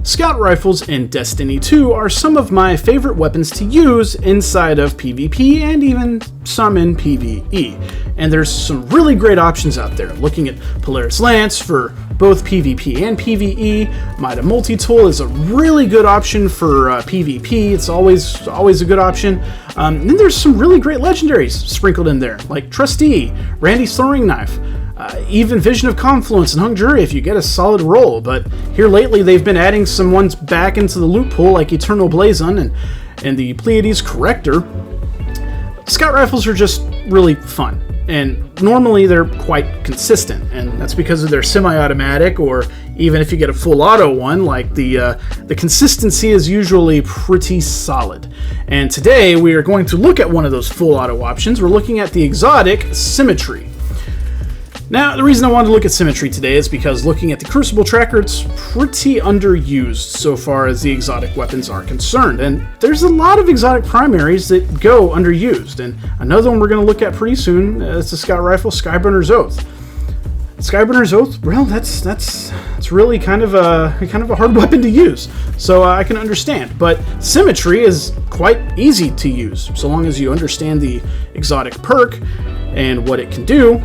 Scout rifles in Destiny 2 are some of my favorite weapons to use inside of PvP and even some in PvE. And there's some really great options out there. Looking at Polaris Lance for both PvP and PvE. Mida Multi-Tool is a really good option for PvP. It's always a good option. And then there's some really great legendaries sprinkled in there, like Trustee, Randy's Throwing Knife, even Vision of Confluence and Hung Jury if you get a solid roll. But here lately they've been adding some ones back into the loot pool, like Eternal Blazon and the Pleiades Corrector. Scout rifles are just really fun, and normally they're quite consistent, and that's because of their semi-automatic, or even if you get a full auto one, like the consistency is usually pretty solid. And today we are going to look at one of those full auto options. We're looking at the exotic Symmetry. Now, the reason I wanted to look at Symmetry today is because looking at the Crucible tracker, it's pretty underused so far as the exotic weapons are concerned. And there's a lot of exotic primaries that go underused. And another one we're going to look at pretty soon is the Scout Rifle, Skyburner's Oath. Skyburner's Oath, well, that's really kind of a hard weapon to use. So I can understand. But Symmetry is quite easy to use, so long as you understand the exotic perk and what it can do.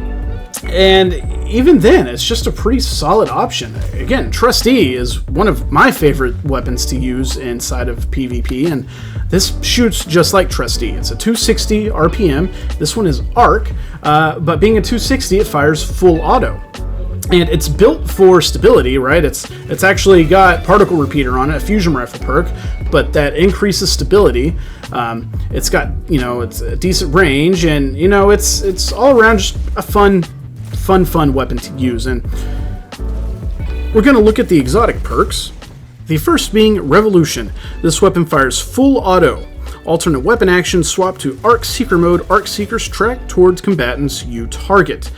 And even then, it's just a pretty solid option. Again, Trustee is one of my favorite weapons to use inside of PvP, and this shoots just like Trustee. It's a 260 RPM. This one is arc, but being a 260, it fires full auto. And it's built for stability, right? It's actually got particle repeater on it, a fusion rifle perk, but that increases stability. It's got, it's a decent range, and it's all around just a fun weapon to use. And we're going to look at the exotic perks. The first being Revolution. This weapon fires full auto. Alternate weapon action, swap to Arc Seeker mode. Arc Seekers track towards combatants you target.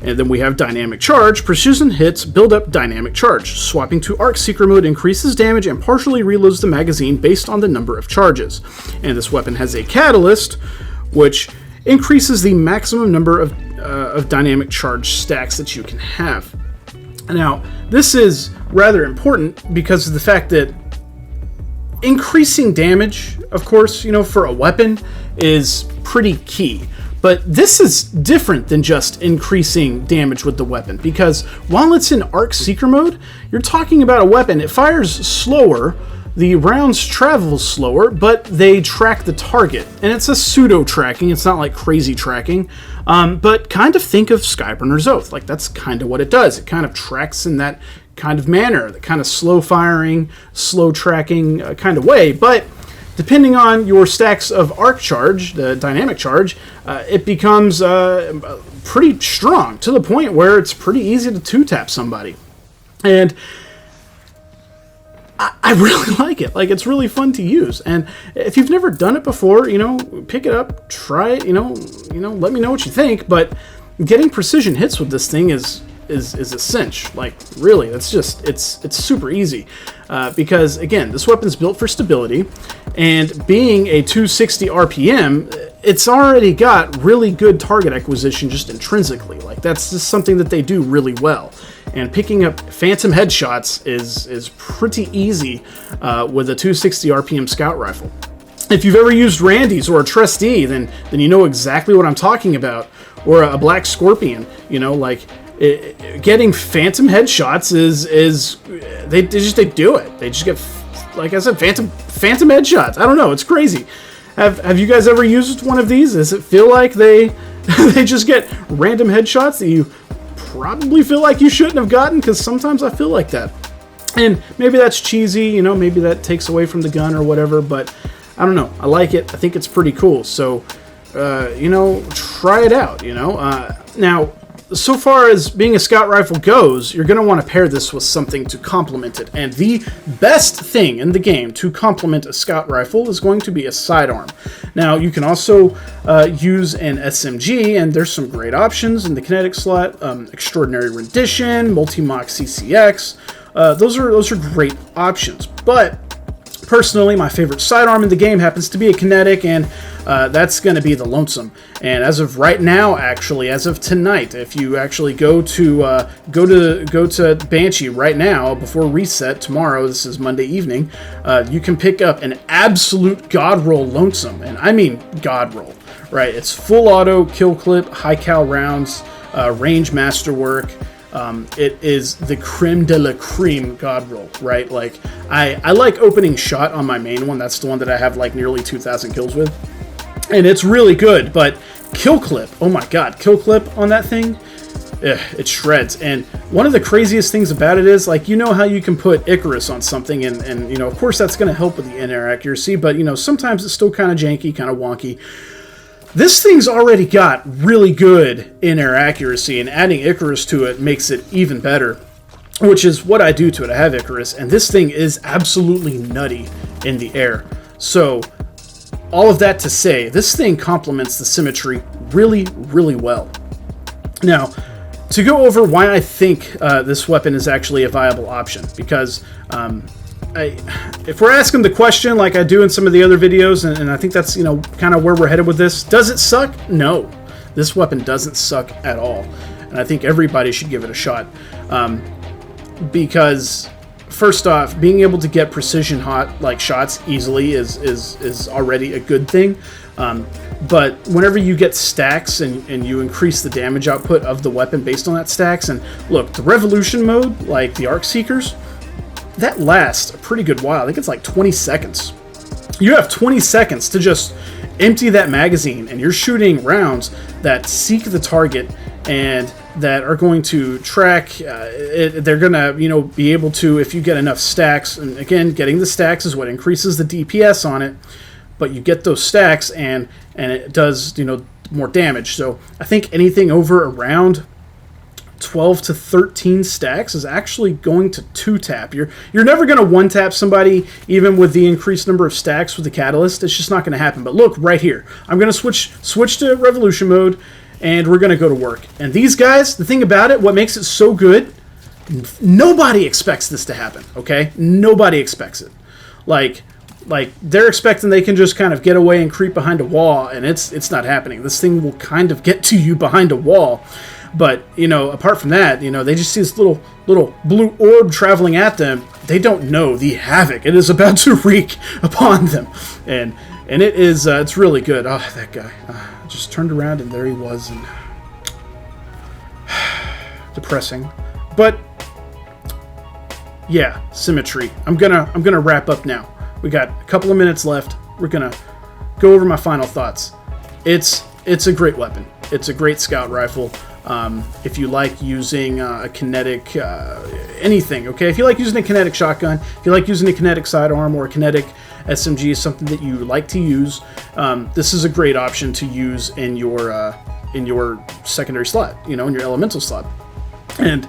And then we have Dynamic Charge. Precision hits build up Dynamic Charge. Swapping to Arc Seeker mode increases damage and partially reloads the magazine based on the number of charges. And this weapon has a Catalyst, which increases the maximum number of dynamic charge stacks that you can have. Now, this is rather important because of the fact that increasing damage, of course, for a weapon is pretty key. But this is different than just increasing damage with the weapon, because while it's in Arc Seeker mode, you're talking about a weapon. It fires slower, the rounds travel slower, but they track the target. And it's a pseudo-tracking, it's not like crazy tracking. But kind of think of Skyburner's Oath. Like, that's kind of what it does. It kind of tracks in that kind of manner, the kind of slow-firing, slow-tracking kind of way. But depending on your stacks of arc charge, the dynamic charge, it becomes pretty strong, to the point where it's pretty easy to two-tap somebody. And I really like it. Like, it's really fun to use. And if you've never done it before, pick it up, try it, let me know what you think. But getting precision hits with this thing is a cinch. Like, really, it's super easy. Because, again, this weapon's built for stability, and being a 260 RPM, it's already got really good target acquisition just intrinsically. Like, that's just something that they do really well. And picking up phantom headshots is pretty easy with a 260 RPM scout rifle. If you've ever used Randy's or a Trustee, then you know exactly what I'm talking about. Or a Black Scorpion, getting phantom headshots is they do it. They just get, like I said, phantom headshots. I don't know, it's crazy. Have you guys ever used one of these? Does it feel like they just get random headshots that you probably feel like you shouldn't have gotten? Because sometimes I feel like that. And maybe that's cheesy, maybe that takes away from the gun or whatever, but I don't know. I like it. I think it's pretty cool. So, try it out, Now, so far as being a scout rifle goes, you're going to want to pair this with something to complement it. And the best thing in the game to complement a scout rifle is going to be a sidearm. Now, you can also use an SMG, and there's some great options in the kinetic slot. Extraordinary Rendition, Multi-Mach CCX. Those are great options. But personally, my favorite sidearm in the game happens to be a kinetic, and that's going to be the Lonesome. And as of right now, actually, as of tonight, if you actually go to Banshee right now before reset tomorrow, this is Monday evening, you can pick up an absolute god roll Lonesome, and I mean god roll, right? It's full auto, kill clip, high cal rounds, range masterwork. It is the creme de la creme god roll, right? Like, I like opening shot on my main one. That's the one that I have like nearly 2,000 kills with. And it's really good, but kill clip, oh my god, kill clip on that thing, it shreds. And one of the craziest things about it is, like, you know how you can put Icarus on something, and you know, of course that's going to help with the in-air accuracy, but you know, sometimes it's still kind of janky, kind of wonky. This thing's already got really good in-air accuracy, and adding Icarus to it makes it even better, which is what I do to it. I have Icarus, and this thing is absolutely nutty in the air. So, all of that to say, this thing complements the Symmetry really, really well. Now, to go over why I think this weapon is actually a viable option, because if we're asking the question like I do in some of the other videos, and I think that's, you know, kind of where we're headed with this, does it suck? No. This weapon doesn't suck at all. And I think everybody should give it a shot. Because, first off, being able to get precision shots easily is already a good thing. But whenever you get stacks and you increase the damage output of the weapon based on that stacks, and look, the Revolution mode, like the Arc Seekers, that lasts a pretty good while. I think it's like 20 seconds. You have 20 seconds to just empty that magazine, and you're shooting rounds that seek the target and that are going to track. They're going to, you know, be able to, if you get enough stacks, and again, getting the stacks is what increases the DPS on it, but you get those stacks and it does, you know, more damage. So I think anything over around 12 to 13 stacks is actually going to 2-tap. You're never going to 1-tap somebody, even with the increased number of stacks with the Catalyst. It's just not going to happen. But look, right here. I'm going to switch to Revolution mode, and we're going to go to work. And these guys, the thing about it, what makes it so good, nobody expects this to happen, okay? Nobody expects it. Like they're expecting they can just kind of get away and creep behind a wall, and it's not happening. This thing will kind of get to you behind a wall. But, you know, apart from that, you know, they just see this little blue orb traveling at them. They don't know the havoc it is about to wreak upon them. And it is, it's really good. Oh, that guy. Just turned around and there he was. And depressing. But, yeah, Symmetry. I'm gonna wrap up now. We got a couple of minutes left. We're gonna go over my final thoughts. It's a great weapon. It's a great scout rifle. If you like using a kinetic, anything, okay? If you like using a kinetic shotgun, if you like using a kinetic sidearm or a kinetic SMG is something that you like to use, this is a great option to use in your secondary slot, you know, in your elemental slot. And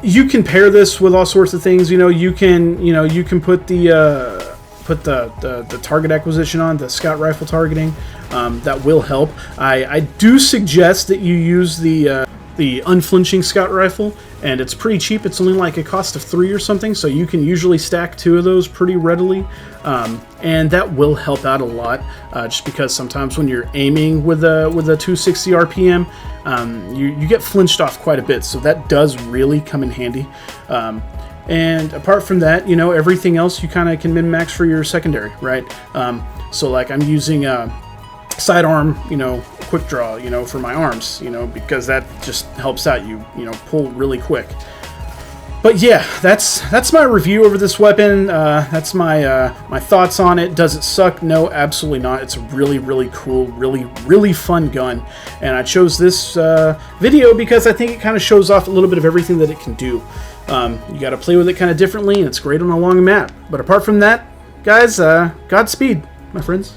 you can pair this with all sorts of things. You can put the target acquisition on, the scout rifle targeting. That will help. I do suggest that you use the unflinching scout rifle, and it's pretty cheap. It's only like a cost of 3 or something, so you can usually stack 2 of those pretty readily, and that will help out a lot. Just because sometimes when you're aiming with a 260 RPM, you get flinched off quite a bit, so that does really come in handy. And apart from that, you know, everything else you kind of can min-max for your secondary, right? So like I'm using sidearm, you know, quick draw, you know, for my arms, you know, because that just helps out. You know, pull really quick. But yeah, that's my review over this weapon. That's my my thoughts on it. Does it suck? No, absolutely not. It's a really, really cool, really fun gun. And I chose this video because I think it kind of shows off a little bit of everything that it can do. You got to play with it kind of differently, and it's great on a long map. But apart from that, guys, Godspeed, my friends.